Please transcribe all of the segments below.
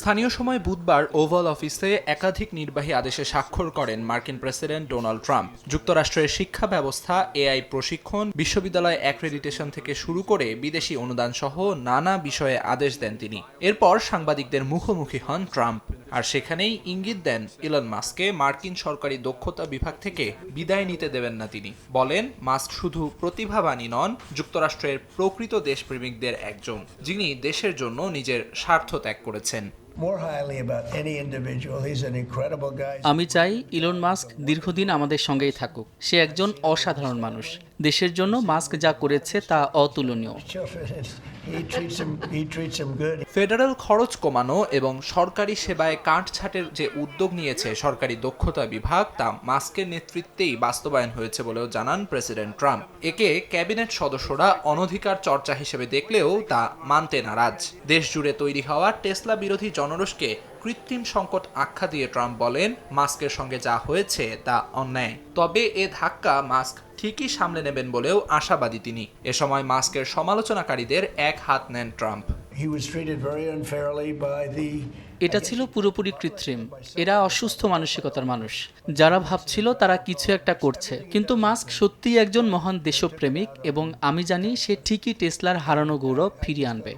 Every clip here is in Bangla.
স্থানীয় সময় বুধবার ওভাল অফিসে একাধিক নির্বাহী আদেশে স্বাক্ষর করেন মার্কিন প্রেসিডেন্ট ডোনাল্ড ট্রাম্প। যুক্তরাষ্ট্রের শিক্ষা ব্যবস্থা, এআই প্রশিক্ষণ, বিশ্ববিদ্যালয় অ্যাক্রেডিটেশন থেকে শুরু করে বিদেশি অনুদান সহ নানা বিষয়ে আদেশ দেন তিনি। এরপর সাংবাদিকদের মুখোমুখি হন ট্রাম্প, আর সেখানেই ইঙ্গিত দেন ইলন মাস্ককে মার্কিন সরকারি দক্ষতা বিভাগ থেকে বিদায় নিতে দেবেন না তিনি। বলেন, মাস্ক শুধু প্রতিভাবানই নন, যুক্তরাষ্ট্রের প্রকৃত দেশপ্রেমিকদের একজন, যিনি দেশের জন্য নিজের স্বার্থ ত্যাগ করেছেন। আমি চাই ইলন মাস্ক দীর্ঘদিন আমাদের সঙ্গেই থাকুক। সে একজন অসাধারণ মানুষ। দেশের জন্য মাস্ক যা করেছে তা অতুলনীয়। ফেডারেল খরচ কমানো এবং সরকারি সেবায় কাটছাঁটের যে উদ্যোগ নিয়েছে সরকারি দক্ষতা বিভাগ, তা মাস্কের নেতৃত্বেই বাস্তবায়ন হয়েছে বলেও জানান প্রেসিডেন্ট ট্রাম্প। একে ক্যাবিনেট সদস্যরা অনধিকার চর্চা হিসেবে দেখলেও তা মানতে নারাজ। দেশ জুড়ে তৈরি হওয়া টেসলা বিরোধী জনরোষকে কৃত্রিম সংকট আখ্যা দিয়ে ট্রাম্প বলেন, মাস্কের সঙ্গে যা হয়েছে তা অন্যায়। তবে এ ধাক্কা মাস্ক ঠিকই সামলে নেবেন বলেও আশাবাদী তিনি। এ সময় মাস্কের সমালোচনাকারীদের এক হাত নেন ট্রাম্প। এটা ছিল পুরোপুরি কৃত্রিম। এরা অসুস্থ মানসিকতার মানুষ, যারা ভাবছিল তারা কিছু একটা করছে। কিন্তু মাস্ক সত্যিই একজন মহান দেশপ্রেমিক এবং আমি জানি সে ঠিকই টেসলার হারানো গৌরব ফিরিয়ে আনবে।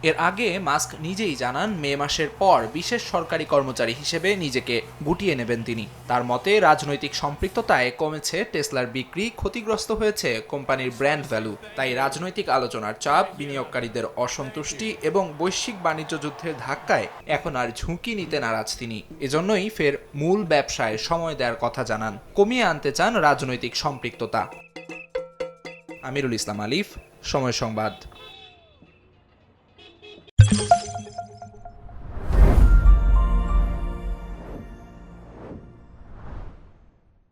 এর আগে মাস্ক নিজেই জানান, মে মাসের পর বিশেষ সরকারি কর্মচারী হিসেবে নিজেকে গুটিয়ে নেবেন তিনি। তার মতে, রাজনৈতিক সম্পৃক্ততায় কমেছে টেসলার বিক্রি, ক্ষতিগ্রস্ত হয়েছে কোম্পানির ব্র্যান্ড ভ্যালু। তাই রাজনৈতিক আলোচনার চাপ, বিনিয়োগকারীদের অসন্তুষ্টি এবং বৈশ্বিক বাণিজ্য যুদ্ধের ধাক্কায় এখন আর ঝুঁকি নিতে নারাজ তিনি। এজন্যই ফের মূল ব্যবসায় সময় দেওয়ার কথা জানান, কমিয়ে আনতে চান রাজনৈতিক সম্পৃক্ততা। আমিরুল ইসলাম আলিফ, সময় সংবাদ।